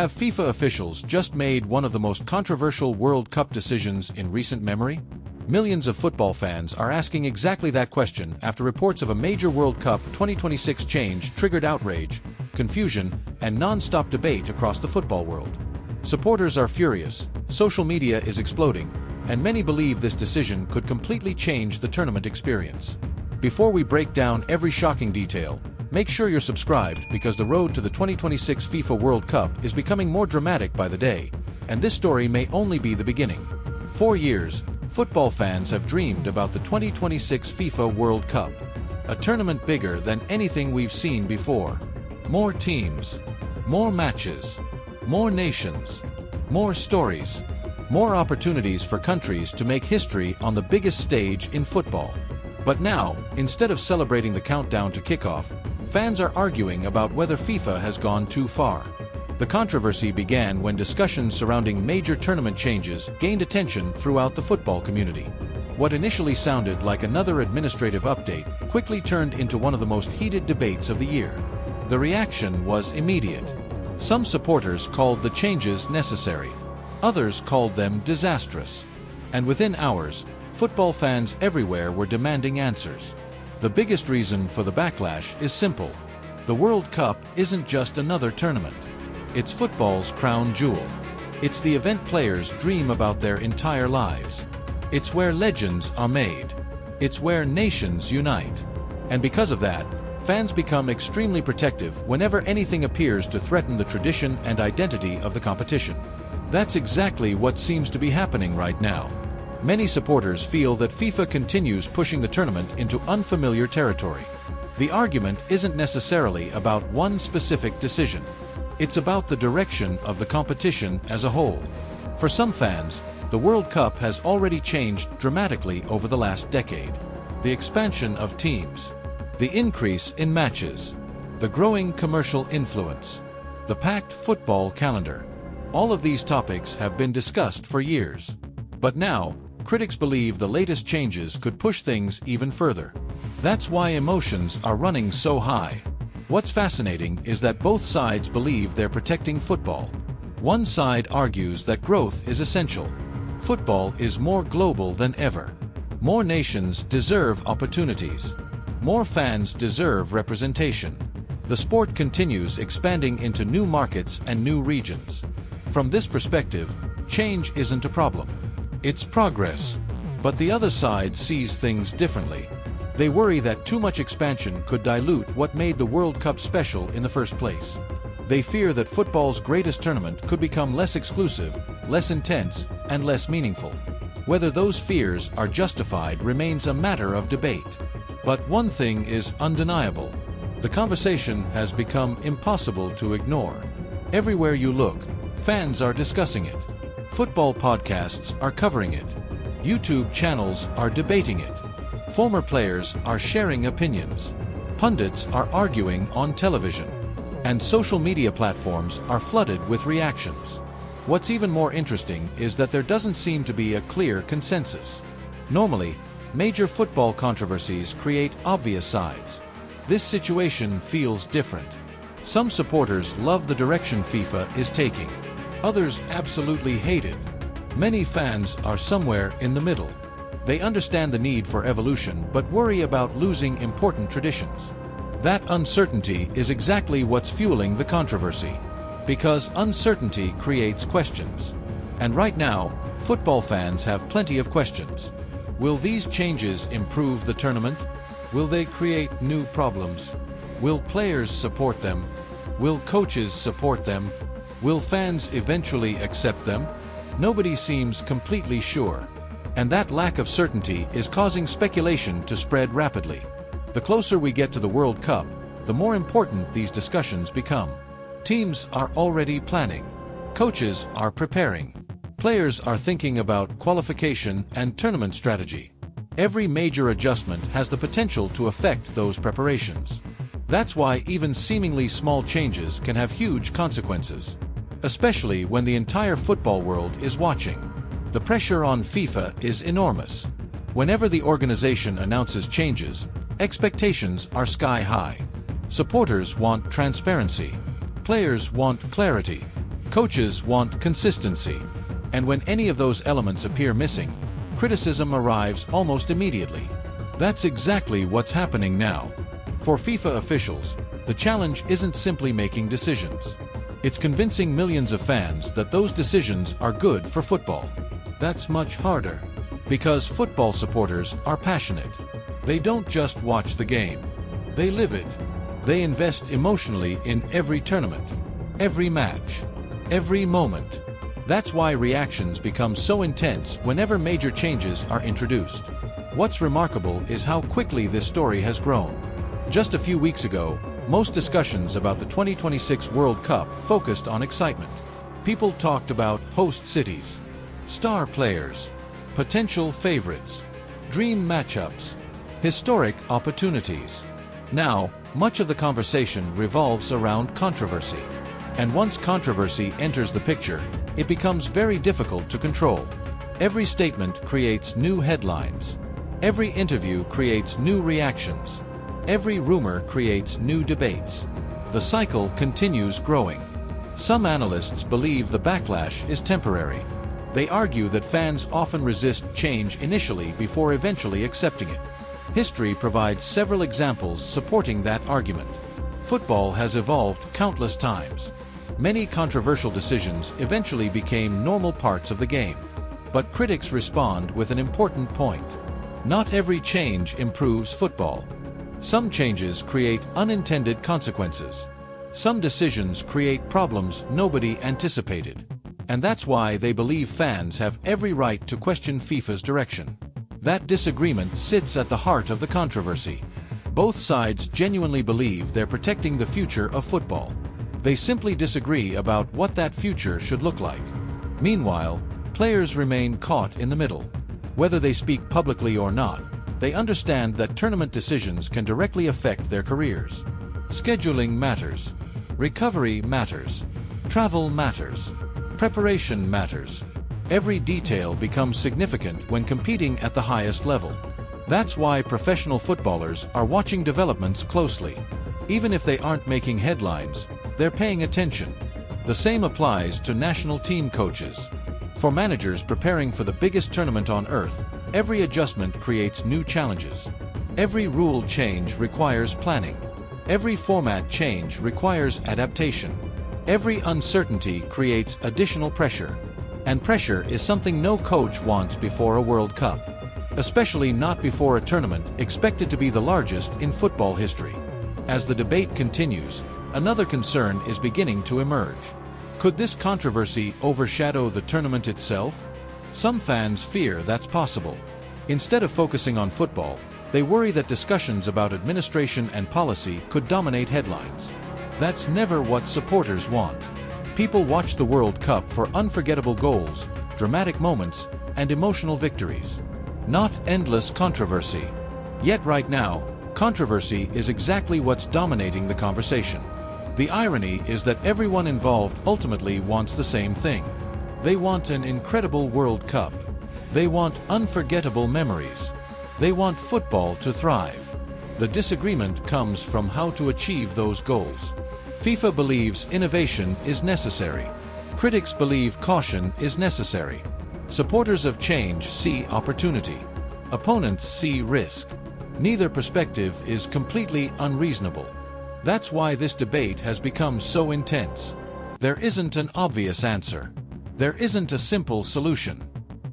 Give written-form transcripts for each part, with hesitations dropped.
Have FIFA officials just made one of the most controversial World Cup decisions in recent memory? Millions of football fans are asking exactly that question after reports of a major World Cup 2026 change triggered outrage, confusion, and non-stop debate across the football world. Supporters are furious, social media is exploding, and many believe this decision could completely change the tournament experience. Before we break down every shocking detail, make sure you're subscribed because the road to the 2026 FIFA World Cup is becoming more dramatic by the day, and this story may only be the beginning. For years, football fans have dreamed about the 2026 FIFA World Cup, a tournament bigger than anything we've seen before. More teams, more matches, more nations, more stories, more opportunities for countries to make history on the biggest stage in football. But now, instead of celebrating the countdown to kickoff, fans are arguing about whether FIFA has gone too far. The controversy began when discussions surrounding major tournament changes gained attention throughout the football community. What initially sounded like another administrative update quickly turned into one of the most heated debates of the year. The reaction was immediate. Some supporters called the changes necessary. Others called them disastrous. And within hours, football fans everywhere were demanding answers. The biggest reason for the backlash is simple. The World Cup isn't just another tournament. It's football's crown jewel. It's the event players dream about their entire lives. It's where legends are made. It's where nations unite. And because of that, fans become extremely protective whenever anything appears to threaten the tradition and identity of the competition. That's exactly what seems to be happening right now. Many supporters feel that FIFA continues pushing the tournament into unfamiliar territory. The argument isn't necessarily about one specific decision. It's about the direction of the competition as a whole. For some fans, the World Cup has already changed dramatically over the last decade. The expansion of teams, the increase in matches, the growing commercial influence, the packed football calendar. All of these topics have been discussed for years. But now, critics believe the latest changes could push things even further. That's why emotions are running so high. What's fascinating is that both sides believe they're protecting football. One side argues that growth is essential. Football is more global than ever. More nations deserve opportunities. More fans deserve representation. The sport continues expanding into new markets and new regions. From this perspective, change isn't a problem. It's progress. But the other side sees things differently. They worry that too much expansion could dilute what made the World Cup special in the first place. They fear that football's greatest tournament could become less exclusive, less intense, and less meaningful. Whether those fears are justified remains a matter of debate. But one thing is undeniable. The conversation has become impossible to ignore. Everywhere you look, fans are discussing it. Football podcasts are covering it. YouTube channels are debating it. Former players are sharing opinions. Pundits are arguing on television. And social media platforms are flooded with reactions. What's even more interesting is that there doesn't seem to be a clear consensus. Normally, major football controversies create obvious sides. This situation feels different. Some supporters love the direction FIFA is taking. Others absolutely hate it. Many fans are somewhere in the middle. They understand the need for evolution but worry about losing important traditions. That uncertainty is exactly what's fueling the controversy. Because uncertainty creates questions. And right now, football fans have plenty of questions. Will these changes improve the tournament? Will they create new problems? Will players support them? Will coaches support them? Will fans eventually accept them? Nobody seems completely sure. And that lack of certainty is causing speculation to spread rapidly. The closer we get to the World Cup, the more important these discussions become. Teams are already planning. Coaches are preparing. Players are thinking about qualification and tournament strategy. Every major adjustment has the potential to affect those preparations. That's why even seemingly small changes can have huge consequences. Especially when the entire football world is watching. The pressure on FIFA is enormous. Whenever the organization announces changes, expectations are sky high. Supporters want transparency. Players want clarity. Coaches want consistency. And when any of those elements appear missing, criticism arrives almost immediately. That's exactly what's happening now. For FIFA officials, the challenge isn't simply making decisions. It's convincing millions of fans that those decisions are good for football. That's much harder. Because football supporters are passionate. They don't just watch the game. They live it. They invest emotionally in every tournament, every match, every moment. That's why reactions become so intense whenever major changes are introduced. What's remarkable is how quickly this story has grown. Just a few weeks ago, most discussions about the 2026 World Cup focused on excitement. People talked about host cities, star players, potential favorites, dream matchups, historic opportunities. Now, much of the conversation revolves around controversy. And once controversy enters the picture, it becomes very difficult to control. Every statement creates new headlines. Every interview creates new reactions. Every rumor creates new debates. The cycle continues growing. Some analysts believe the backlash is temporary. They argue that fans often resist change initially before eventually accepting it. History provides several examples supporting that argument. Football has evolved countless times. Many controversial decisions eventually became normal parts of the game. But critics respond with an important point. Not every change improves football. Some changes create unintended consequences. Some decisions create problems nobody anticipated. And that's why they believe fans have every right to question FIFA's direction. That disagreement sits at the heart of the controversy. Both sides genuinely believe they're protecting the future of football. They simply disagree about what that future should look like. Meanwhile, players remain caught in the middle. Whether they speak publicly or not, they understand that tournament decisions can directly affect their careers. Scheduling matters. Recovery matters. Travel matters. Preparation matters. Every detail becomes significant when competing at the highest level. That's why professional footballers are watching developments closely. Even if they aren't making headlines, they're paying attention. The same applies to national team coaches. For managers preparing for the biggest tournament on earth, every adjustment creates new challenges. Every rule change requires planning. Every format change requires adaptation. Every uncertainty creates additional pressure. And pressure is something no coach wants before a World Cup. Especially not before a tournament expected to be the largest in football history. As the debate continues, another concern is beginning to emerge. Could this controversy overshadow the tournament itself? Some fans fear that's possible. Instead of focusing on football, they worry that discussions about administration and policy could dominate headlines. That's never what supporters want. People watch the World Cup for unforgettable goals, dramatic moments, and emotional victories. Not endless controversy. Yet right now, controversy is exactly what's dominating the conversation. The irony is that everyone involved ultimately wants the same thing. They want an incredible World Cup. They want unforgettable memories. They want football to thrive. The disagreement comes from how to achieve those goals. FIFA believes innovation is necessary. Critics believe caution is necessary. Supporters of change see opportunity. Opponents see risk. Neither perspective is completely unreasonable. That's why this debate has become so intense. There isn't an obvious answer. There isn't a simple solution.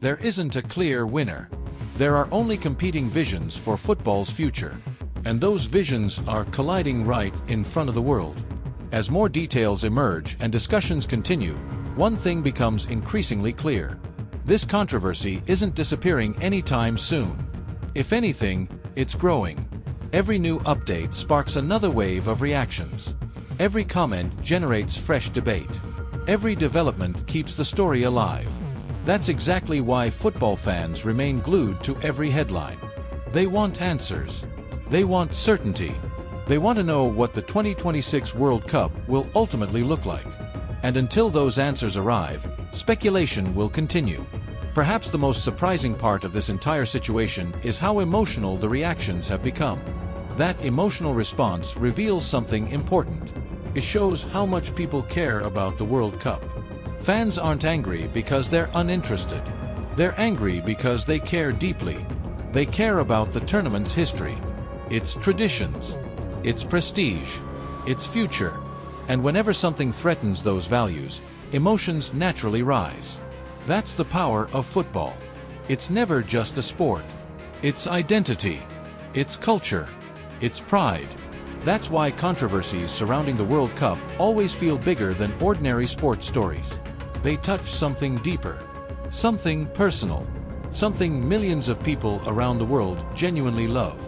There isn't a clear winner. There are only competing visions for football's future. And those visions are colliding right in front of the world. As more details emerge and discussions continue, one thing becomes increasingly clear. This controversy isn't disappearing anytime soon. If anything, it's growing. Every new update sparks another wave of reactions. Every comment generates fresh debate. Every development keeps the story alive. That's exactly why football fans remain glued to every headline. They want answers. They want certainty. They want to know what the 2026 World Cup will ultimately look like. And until those answers arrive, speculation will continue. Perhaps the most surprising part of this entire situation is how emotional the reactions have become. That emotional response reveals something important. It shows how much people care about the World Cup. Fans aren't angry because they're uninterested. They're angry because they care deeply. They care about the tournament's history, its traditions, its prestige, its future. And whenever something threatens those values, emotions naturally rise. That's the power of football. It's never just a sport. It's identity, it's culture, it's pride. That's why controversies surrounding the World Cup always feel bigger than ordinary sports stories. They touch something deeper, something personal, something millions of people around the world genuinely love.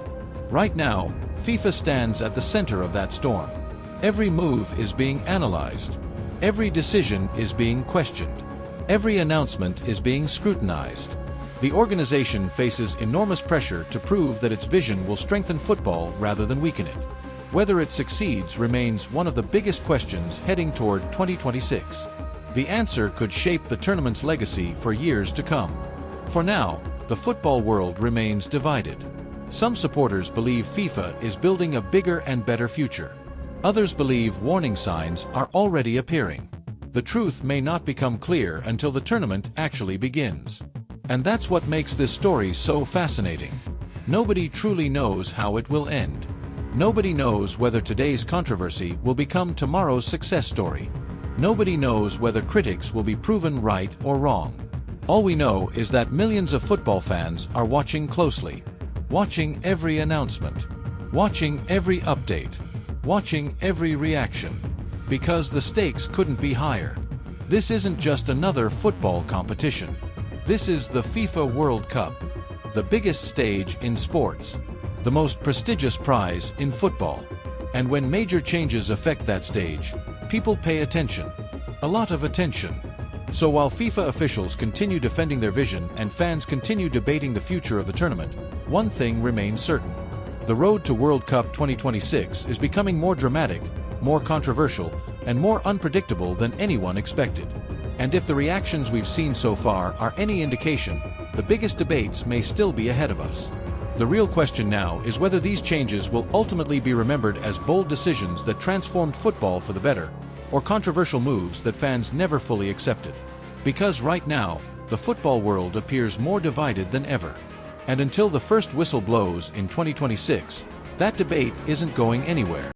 Right now, FIFA stands at the center of that storm. Every move is being analyzed. Every decision is being questioned. Every announcement is being scrutinized. The organization faces enormous pressure to prove that its vision will strengthen football rather than weaken it. Whether it succeeds remains one of the biggest questions heading toward 2026. The answer could shape the tournament's legacy for years to come. For now, the football world remains divided. Some supporters believe FIFA is building a bigger and better future. Others believe warning signs are already appearing. The truth may not become clear until the tournament actually begins. And that's what makes this story so fascinating. Nobody truly knows how it will end. Nobody knows whether today's controversy will become tomorrow's success story. Nobody knows whether critics will be proven right or wrong. All we know is that millions of football fans are watching closely, watching every announcement, watching every update, watching every reaction, because the stakes couldn't be higher. This isn't just another football competition. This is the FIFA World Cup, the biggest stage in sports, the most prestigious prize in football. And when major changes affect that stage, people pay attention, a lot of attention. So while FIFA officials continue defending their vision and fans continue debating the future of the tournament, one thing remains certain. The road to World Cup 2026 is becoming more dramatic, more controversial, and more unpredictable than anyone expected. And if the reactions we've seen so far are any indication, the biggest debates may still be ahead of us. The real question now is whether these changes will ultimately be remembered as bold decisions that transformed football for the better, or controversial moves that fans never fully accepted. Because right now, the football world appears more divided than ever. And until the first whistle blows in 2026, that debate isn't going anywhere.